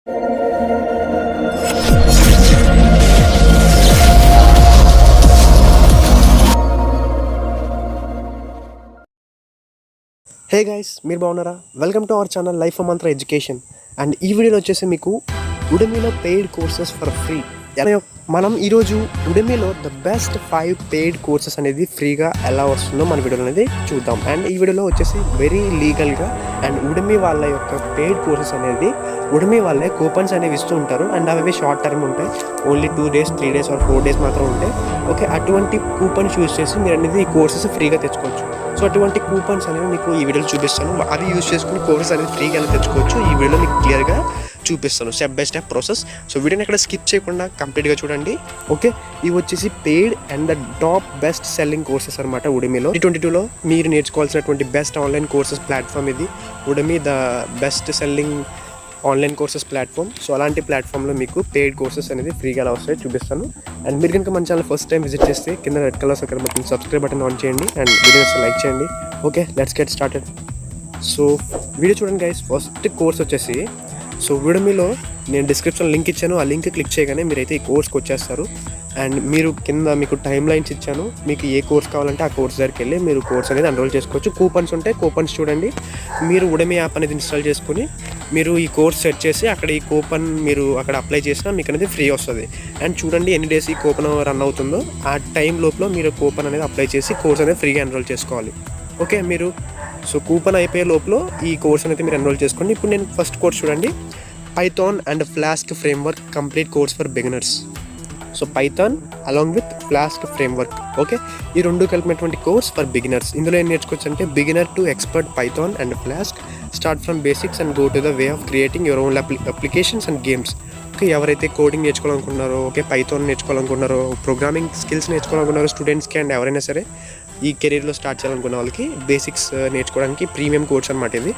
Hey guys, మీరు బాగున్నారా? Welcome to our channel life Mantra education. And ఈ వీడియోలో వచ్చేసి మీకు ఉడమీలో పెయిడ్ కోర్సెస్ ఫర్ ఫ్రీ. మనం ఈరోజు ఉడమీలో ద బెస్ట్ 5 పెయిడ్ కోర్సెస్ అనేది ఫ్రీగా ఎలా వస్తుందో మన వీడియోలో అనేది చూద్దాం. అండ్ ఈ వీడియోలో వచ్చేసి వెరీ లీగల్గా అండ్ ఉడమీ వాళ్ళ యొక్క పెయిడ్ కోర్సెస్ అనేది ఉడమీ వాళ్ళే కూపన్స్ అనేవి ఇస్తూ ఉంటారు. అండ్ అవి షార్ట్ టర్మ్ ఉంటాయి, only 2 days 3 days or 4 days మాత్రం ఉంటాయి. ఓకే, అటువంటి కూపన్స్ యూజ్ చేసి మీరు అనేది ఈ కోర్సెస్ ఫ్రీగా తెచ్చుకోవచ్చు. సో అటువంటి కూపన్స్ అనేవి మీకు ఈ వీడియోలో చూపిస్తాను. అవి యూజ్ చేసుకుని కోర్సెస్ అనేది ఫ్రీగా ఎలా తెచ్చుకోవచ్చు ఈ వీడియోలో మీకు క్లియర్గా చూపిస్తాను, step by step process. So వీడియోని ఎక్కడ స్కిప్ చేయకుండా కంప్లీట్గా చూడండి. ఓకే, ఇవి వచ్చేసి paid and the top best selling courses అనమాట. ఉడమీలో 2022లో మీరు నేర్చుకోవాల్సినటువంటి బెస్ట్ ఆన్లైన్ కోర్సెస్ ప్లాట్ఫామ్ ఇది. Udemy the best selling online courses platform. So అలాంటి ప్లాట్ఫామ్లో మీకు పెయిడ్ కోర్సెస్ అనేది ఫ్రీగా ఎలా వస్తాయో చూపిస్తాను. అండ్ మీరు కనుక మన ఛానల్ ఫస్ట్ టైం విజిట్ చేస్తే కింద red colour button subscribe button on చేయండి అండ్ వీడియోస్ లైక్ చేయండి. Okay, let's get started. So video చూడండి గైస్. ఫస్ట్ కోర్స్ వచ్చేసి సో ఉడమీలో నేను డిస్క్రిప్షన్ లింక్ ఇచ్చాను. ఆ లింక్ క్లిక్ చేయగానే మీరైతే ఈ కోర్స్కి వచ్చేస్తారు. అండ్ మీరు కింద మీకు టైమ్ లైన్స్ ఇచ్చాను. మీకు ఏ కోర్స్ కావాలంటే ఆ కోర్స్ దగ్గరికి వెళ్ళి మీరు కోర్స్ అనేది ఎన్రోల్ చేసుకోవచ్చు. కూపన్స్ ఉంటాయి, కూపన్స్ చూడండి. మీరు ఉడమీ యాప్ అనేది ఇన్స్టాల్ చేసుకుని మీరు ఈ కోర్స్ సెట్ చేసి అక్కడ ఈ కూపన్ మీరు అక్కడ అప్లై చేసినా మీకు అనేది ఫ్రీ వస్తుంది. అండ్ చూడండి ఎన్ని డేస్ ఈ కూపన్ రన్ అవుతుందో ఆ టైం లోపల మీరు కూపన్ అనేది అప్లై చేసి కోర్స్ అనేది ఫ్రీగా ఎన్రోల్ చేసుకోవాలి. ఓకే, మీరు సో కూపన్ అయిపోయే లోపల ఈ కోర్స్ అనేది మీరు ఎన్రోల్ చేసుకోండి. ఇప్పుడు నేను ఫస్ట్ కోర్స్ చూడండి, Python and flask framework complete course for beginners. So Python along with flask framework. Okay, ఈ రెండు కలిపినటువంటి కోర్స్ ఫర్ బిగినర్స్. ఇందులో ఏం నేర్చుకోవచ్చు అంటే beginner to expert Python and Flask, start from basics and go to the way of creating your own applications and games. Okay, ఎవరైతే coding నేర్చుకోవాలనుకుంటున్నారో, okay Python నేర్చుకోవాలనుకుంటున్నారో, ప్రోగ్రామింగ్ స్కిల్స్ నేర్చుకోవాలనుకున్నారో స్టూడెంట్స్కి అండ్ ఎవరైనా సరే ఈ కెరీర్లో స్టార్ట్ చేయాలనుకున్న వాళ్ళకి బేసిక్స్ నేర్చుకోవడానికి ప్రీమియం కోర్స్ అనమాట ఇది.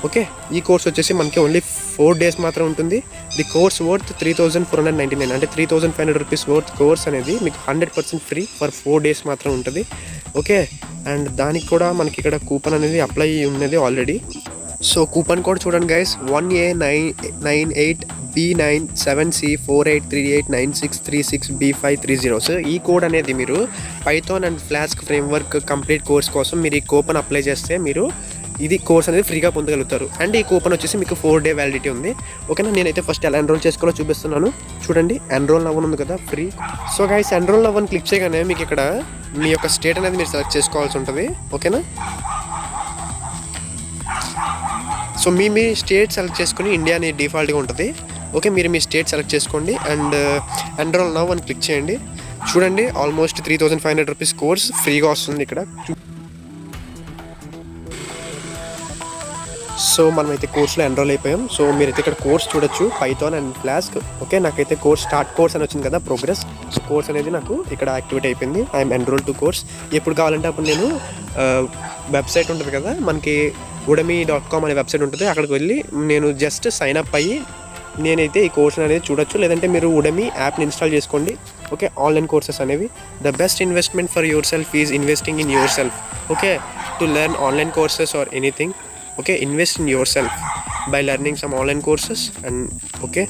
ఓకే, ఈ కోర్స్ వచ్చేసి మనకి ఓన్లీ 4 days మాత్రం ఉంటుంది. ది కోర్స్ వర్త్ 3,499 అంటే 3,500 రూపీస్ వర్త్ కోర్స్ అనేది మీకు 100% ఫ్రీ ఫర్ 4 days మాత్రం ఉంటుంది. ఓకే, అండ్ దానికి కూడా మనకి ఇక్కడ కూపన్ అనేది అప్లై ఉన్నది ఆల్రెడీ. సో కూపన్ కోడ్ చూడండి గైస్, 1A98B97C48389636B530. సో ఈ కోడ్ అనేది మీరు Python and flask framework complete course కోసం మీరు ఈ కూపన్ అప్లై చేస్తే మీరు ఇది కోర్స్ అనేది ఫ్రీగా పొందగలుగుతారు. అండ్ ఈ కూపన్ వచ్చేసి మీకు 4 day వ్యాలిడిటీ ఉంది. ఓకేనా, నేనైతే ఫస్ట్ ఎలా ఎన్రోల్ చేసుకోవాలో చూపిస్తున్నాను. చూడండి, ఎన్రోల్ అవ్వను ఉంది కదా ఫ్రీ. సో గైస్, ఎన్రోల్ అవ్వని క్లిక్ చేయగానే మీకు ఇక్కడ మీ యొక్క స్టేట్ అనేది మీరు సెలెక్ట్ చేసుకోవాల్సి ఉంటుంది. ఓకేనా, సో మీ స్టేట్ సెలెక్ట్ చేసుకుని ఇండియా అనేది డిఫాల్ట్గా ఉంటుంది. ఓకే, మీరు మీ స్టేట్ సెలెక్ట్ చేసుకోండి అండ్ ఎన్రోల్ నౌ అని క్లిక్ చేయండి. చూడండి, ఆల్మోస్ట్ 3,500 రూపీస్ కోర్స్ ఫ్రీగా వస్తుంది ఇక్కడ. సో మనమైతే కోర్స్లో ఎన్రోల్ అయిపోయాం. సో మీరైతే ఇక్కడ కోర్స్ చూడొచ్చు, పైథాన్ అండ్ ఫ్లాస్క్. ఓకే, నాకైతే కోర్స్ స్టార్ట్ కోర్స్ అని వచ్చింది కదా, ప్రోగ్రెస్. సో కోర్స్ అనేది నాకు ఇక్కడ యాక్టివేట్ అయిపోయింది. I'm enrol to course. ఎప్పుడు కావాలంటే అప్పుడు నేను వెబ్సైట్ ఉంటుంది కదా మనకి, udemy.com అనే వెబ్సైట్ ఉంటుంది, అక్కడికి వెళ్ళి నేను జస్ట్ సైన్ అప్ అయ్యి నేనైతే ఈ కోర్స్ అనేది చూడొచ్చు. లేదంటే మీరు ఉడమీ యాప్ని ఇన్స్టాల్ చేసుకోండి. ఓకే, ఆన్లైన్ కోర్సెస్ అనేవి the best investment for your self is investing in your self. Okay, to learn online courses or anything. Okay, invest in yourself by learning some online courses. And okay,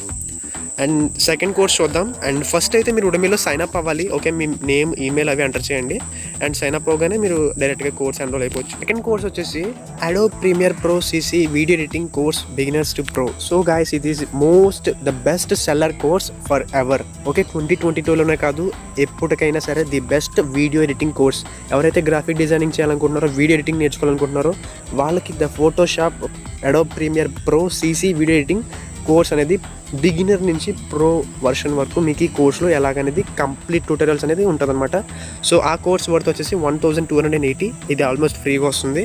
and second course చూద్దాం. And first అయితే మీరు ఉడమీలో sign up అవ్వాలి. Okay, మీ name email అవి enter చేయండి and sign up అవగానే మీరు డైరెక్ట్గా కోర్స్ ఎన్రోల్ అయిపోవచ్చు. సెకండ్ కోర్స్ వచ్చేసి Adobe Premiere Pro CC video editing course beginners to pro. So guys, it is most the best seller course for ever. Okay, 2022లోనే కాదు, ఎప్పటికైనా సరే the best video editing course. ఎవరైతే graphic designing చేయాలనుకుంటున్నారో, video editing నేర్చుకోవాలనుకుంటున్నారో వాళ్ళకి the Photoshop Adobe Premiere Pro CC video editing course అనేది beginner నుంచి pro version వరకు మీకు ఈ కోర్సులో ఎలాగనేది కంప్లీట్ ట్యూటోరియల్స్ అనేది ఉంటుందన్నమాట. సో ఆ కోర్స్ వర్త్ వచ్చేసి 1,280. ఇది ఆల్మోస్ట్ ఫ్రీగా వస్తుంది.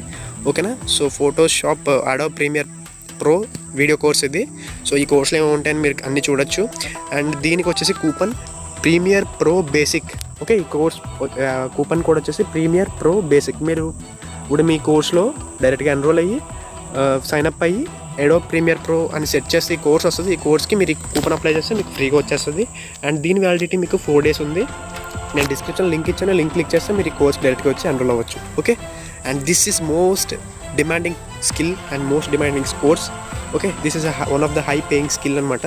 ఓకేనా, so Photoshop Adobe Premiere Pro video course ఇది. సో ఈ కోర్సులో ఏమో ఉంటాయని మీరు అన్నీ చూడొచ్చు. అండ్ దీనికి వచ్చేసి coupon Premiere Pro basic. Okay, ఈ కోర్స్ కూపన్ కోడ్ వచ్చేసి ప్రీమియర్ ప్రో బేసిక్. మీరు ఇప్పుడు మీ కోర్స్లో డైరెక్ట్గా ఎన్రోల్ అయ్యి సైన్అప్ అయ్యి అడోబ్ ప్రీమియర్ ప్రో అని సెట్ చేస్తే ఈ కోర్స్ వస్తుంది. ఈ కోర్స్కి మీరు కూపన్ అప్లై చేస్తే మీకు ఫ్రీగా వచ్చేస్తుంది. అండ్ దీని వ్యాలిడిటీ మీకు 4 days ఉంది. నేను డిస్క్రిప్షన్ లింక్ ఇచ్చాను, లింక్ క్లిక్ చేస్తే మీరు ఈ కోర్స్ డైరెక్ట్గా వచ్చి ఎన్రోల్ అవ్వచ్చు. Okay, and this is most demanding skill and most demanding course. Okay, this is one of the high paying skill అనమాట.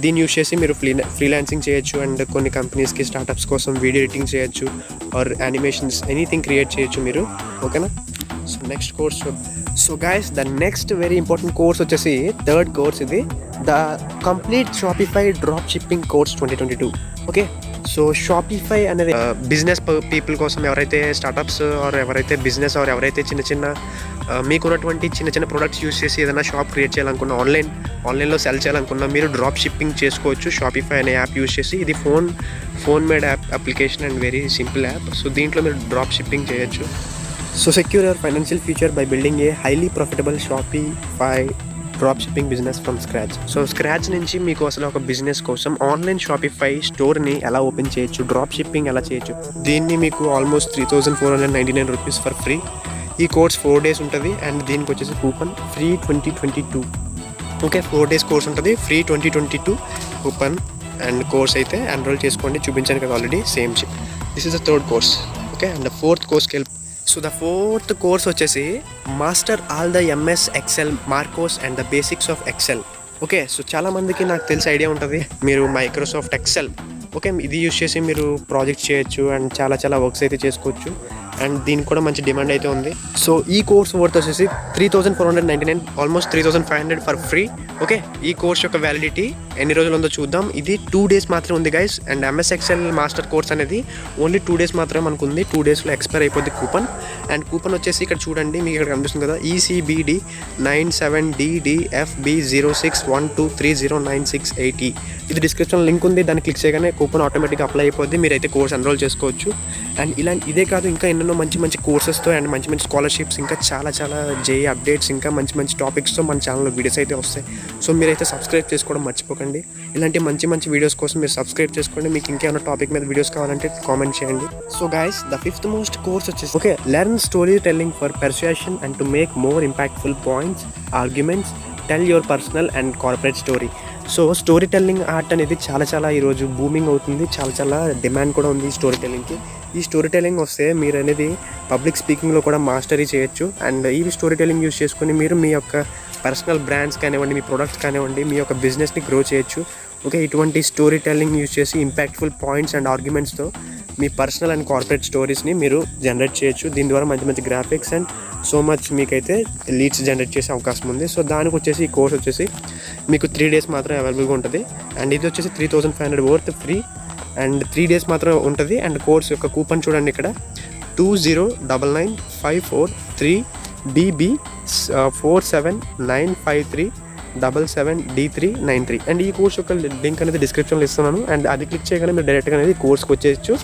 దీన్ని యూస్ చేసి మీరు ఫ్రీలాన్సింగ్ చేయొచ్చు అండ్ కొన్ని కంపెనీస్కి స్టార్టప్స్ కోసం వీడియో ఎడిటింగ్ చేయొచ్చు ఆర్ యానిమేషన్స్ ఎనీథింగ్ క్రియేట్ చేయొచ్చు మీరు. ఓకేనా? So next course. So guys, the next very important course వచ్చేసి థర్డ్ కోర్స్. ఇది the complete Shopify drop shipping course 2022. Okay, so Shopify అనేది బిజినెస్ పీపుల్ కోసం, ఎవరైతే స్టార్టప్స్ ఆర్ ఎవరైతే బిజినెస్ ఆర్ ఎవరైతే చిన్న మీకున్నటువంటి చిన్న ప్రొడక్ట్స్ యూస్ చేసి ఏదైనా షాప్ క్రియేట్ చేయాలనుకున్నా, ఆన్లైన్లో సెల్ చేయాలనుకున్నా మీరు డ్రాప్ షిప్పింగ్ చేసుకోవచ్చు షాపిఫై అనే యాప్ యూస్ చేసి. ఇది phone made app application and very simple app. So దీంట్లో మీరు డ్రాప్ షిప్పింగ్ చేయొచ్చు. So secure your financial future by building a highly profitable Shopify drop shipping business from scratch. So scratch నుంచి మీకు అసలు ఒక business కోసం ఆన్లైన్ షాపిఫై స్టోర్ని ఎలా open చేయొచ్చు, డ్రాప్ షిప్పింగ్ ఎలా చేయొచ్చు, దీన్ని మీకు ఆల్మోస్ట్ 3,499 రూపీస్ ఫర్ ఫ్రీ. ఈ కోర్స్ 4 days ఉంటుంది అండ్ దీనికి వచ్చేసి coupon free 2022. Okay, 4 days course ఉంటుంది, ఫ్రీ 2022 కూపన్ అండ్ కోర్స్ అయితే ఎన్రోల్ చేసుకోండి. చూపించాను కదా already, same ship. This is the third course. Okay, and the fourth కోర్స్కి వెళ్ళి. సో ద ఫోర్త్ కోర్స్ వచ్చేసి master all the MS Excel macros and the basics of Excel. Okay, so చాలామందికి నాకు తెలిసి ఐడియా ఉంటుంది, మీరు మైక్రోసాఫ్ట్ ఎక్సెల్, ఓకే, ఇది use చేసి మీరు ప్రాజెక్ట్ చేయొచ్చు అండ్ చాలా వర్క్స్ అయితే చేసుకోవచ్చు అండ్ దీనికి కూడా మంచి డిమాండ్ అయితే ఉంది. సో ఈ కోర్స్ వర్త్ వచ్చేసి 3,499, ఆల్మోస్ట్ 3,500 ఫర్ ఫ్రీ. ఓకే, ఈ కోర్స్ యొక్క వ్యాలిడిటీ ఎన్ని రోజులు ఉందో చూద్దాం. ఇది 2 days మాత్రమే ఉంది guys. And MS Excel master course అనేది ఓన్లీ 2 days మాత్రమే మనకు ఉంది. 2 daysలో ఎక్స్పైర్ అయిపోద్ది కూపన్. అండ్ కూపన్ వచ్చేసి ఇక్కడ చూడండి, మీకు ఇక్కడ కనిపిస్తుంది కదా, ECBD 97DDFB0612309680. ఇది డిస్క్రిప్షన్ లింక్ ఉంది, దాన్ని క్లిక్ చేయగానే కూపన్ ఆటోమేటిక్గా అప్లై అయిపోద్ది. మీరైతే కోర్స్ ఎన్రోల్ చేసుకోవచ్చు. అండ్ ఇదే కాదు, ఇంకా ఎన్నెన్నో మంచి కోర్సెస్తో అండ్ మంచి స్కాలర్షిప్స్, ఇంకా చాలా JEE అప్డేట్స్, ఇంకా మంచి టాపిక్స్తో మన ఛానల్లో వీడియోస్ అయితే వస్తాయి. సో మీరైతే సబ్స్క్రైబ్ చేసుకోవడం మర్చిపోకండి. ఇలాంటి మంచి వీడియోస్ కోసం మీరు సబ్స్క్రైబ్ చేసుకోండి. మీకు ఇంకేమైనా టాపిక్ మీద వీడియోస్ కావాలంటే కామెంట్ చేయండి. So guys, the fifth most course వచ్చేసి okay, learn story telling for persuasion and to make more impactful points, arguments, tell your personal and corporate story. So story telling art అనేది చాలా ఈరోజు booming అవుతుంది. చాలా demand కూడా ఉంది ఈ story టెల్లింగ్కి. ఈ స్టోరీ టెల్లింగ్ వస్తే మీరు అనేది పబ్లిక్ స్పీకింగ్లో కూడా మాస్టరీ చేయొచ్చు. అండ్ ఈ స్టోరీ టెల్లింగ్ యూస్ చేసుకుని మీరు మీ యొక్క పర్సనల్ బ్రాండ్స్ కానివ్వండి, మీ ప్రొడక్ట్స్ కానివ్వండి, మీ యొక్క బిజినెస్ని గ్రో చేయొచ్చు. ఓకే, ఇటువంటి స్టోరీ టెల్లింగ్ యూస్ చేసి ఇంపాక్ట్ఫుల్ పాయింట్స్ అండ్ ఆర్గ్యుమెంట్స్తో మీ పర్సనల్ అండ్ కార్పొరేట్ స్టోరీస్ని మీరు జనరేట్ చేయొచ్చు. దీని ద్వారా మంచి గ్రాఫిక్స్ అండ్ సో మచ్ మీకైతే లీడ్స్ జనరేట్ చేసే అవకాశం ఉంది. సో దానికి వచ్చేసి ఈ కోర్స్ వచ్చేసి మీకు 3 days మాత్రం అవైలబుల్గా ఉంటుంది. అండ్ ఇది వచ్చేసి 3,500 వర్త్ ఫ్రీ అండ్ 3 days మాత్రం ఉంటుంది. అండ్ కోర్స్ యొక్క కూపన్ చూడండి, ఇక్కడ 209543537953777D393. అండ్ ఈ కోర్స్ యొక్క లింక్ అనేది డిస్క్రిప్షన్లో ఇస్తున్నాను. అండ్ అది క్లిక్ చేయగానే మీరు డైరెక్ట్గా అనేది కోర్స్కి వచ్చేయచ్చు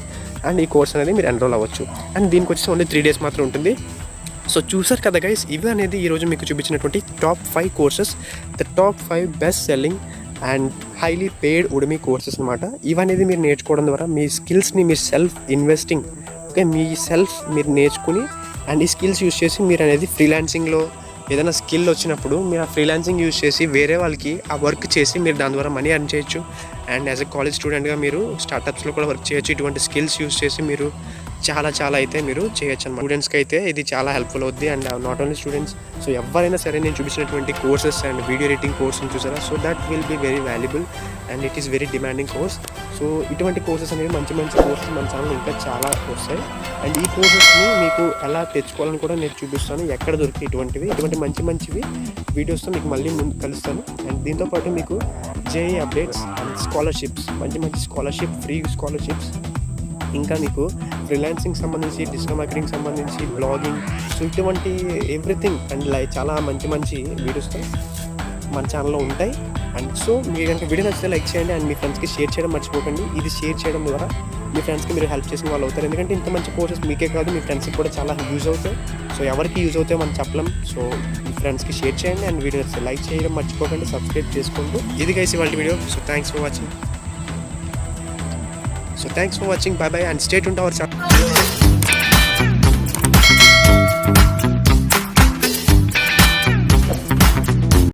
అండ్ ఈ కోర్స్ అనేది మీరు ఎన్రోల్ అవ్వచ్చు. అండ్ దీనికి వచ్చేసి ఓన్లీ 3 days మాత్రం ఉంటుంది. సో చూసారు కదా గైస్, ఇవి అనేది ఈరోజు మీకు చూపించినటువంటి top 5 courses, the top 5 best selling and highly paid Udemy courses అనమాట. ఇవనేది మీరు నేర్చుకోవడం ద్వారా మీ స్కిల్స్ని మీరు సెల్ఫ్ ఇన్వెస్టింగ్, ఓకే, మీరు నేర్చుకుని అండ్ ఈ స్కిల్స్ యూస్ చేసి మీరు అనేది ఫ్రీలాన్సింగ్లో ఏదైనా స్కిల్ వచ్చినప్పుడు మీరు ఆ ఫ్రీలాన్సింగ్ యూస్ చేసి వేరే వాళ్ళకి ఆ వర్క్ చేసి మీరు దాని ద్వారా మనీ ఎర్న్ చేయొచ్చు. అండ్ యాజ్ ఎ కాలేజ్ స్టూడెంట్గా మీరు స్టార్టప్స్లో కూడా వర్క్ చేయొచ్చు. ఇటువంటి స్కిల్స్ యూస్ చేసి మీరు చాలా అయితే మీరు చేయొచ్చు అన్నమాట. స్టూడెంట్స్కి అయితే ఇది చాలా హెల్ప్ఫుల్ అవుద్ది. And not only students, so ఎవరైనా సరే నేను చూపించినటువంటి కోర్సెస్ అండ్ వీడియో ఎడిటింగ్ కోర్స్ని చూసారా, so that will be very valuable and it is very demanding course. So ఇటువంటి కోర్సెస్ అనేవి మంచి కోర్సెస్ మన ఛానల్ ఇంకా చాలా వస్తాయి. అండ్ ఈ కోర్సెస్ని మీకు ఎలా తెచ్చుకోవాలని కూడా నేను చూపిస్తాను, ఎక్కడ దొరికి ఇటువంటి మంచివి వీడియోస్తో మీకు మళ్ళీ ముందు కలుస్తాను. అండ్ దీంతోపాటు మీకు JEE అప్డేట్స్ అండ్ స్కాలర్షిప్స్, మంచి స్కాలర్షిప్, ఫ్రీ స్కాలర్షిప్స్, ఇంకా మీకు ఫ్రీలాన్సింగ్ సంబంధించి, డిజిటల్ మార్కెటింగ్ సంబంధించి, బ్లాగింగ్, సో ఇటువంటి ఎవ్రీథింగ్ అండ్ చాలా మంచి వీడియోస్తో మన ఛానల్లో ఉంటాయి. అండ్ సో మీరు కనుక వీడియో నచ్చితే లైక్ చేయండి అండ్ మీ ఫ్రెండ్స్కి షేర్ చేయడం మర్చిపోకండి. ఇది షేర్ చేయడం ద్వారా మీ ఫ్రెండ్స్కి మీరు హెల్ప్ చేసిన వాళ్ళు అవుతారు. ఎందుకంటే ఇంత మంచి కోర్సెస్ మీకే కాదు, మీ ఫ్రెండ్స్కి కూడా చాలా యూజ్ అవుతాయి. సో ఎవరికి యూజ్ అవుతాయో మనం చెప్పలేం. సో మీ ఫ్రెండ్స్కి షేర్ చేయండి అండ్ వీడియో నచ్చితే లైక్ చేయడం మర్చిపోకండి, సబ్స్క్రైబ్ చేసుకోండి. ఇది గైస్ ఇవాళ video. So thanks for watching. Bye bye and stay tuned to our channel.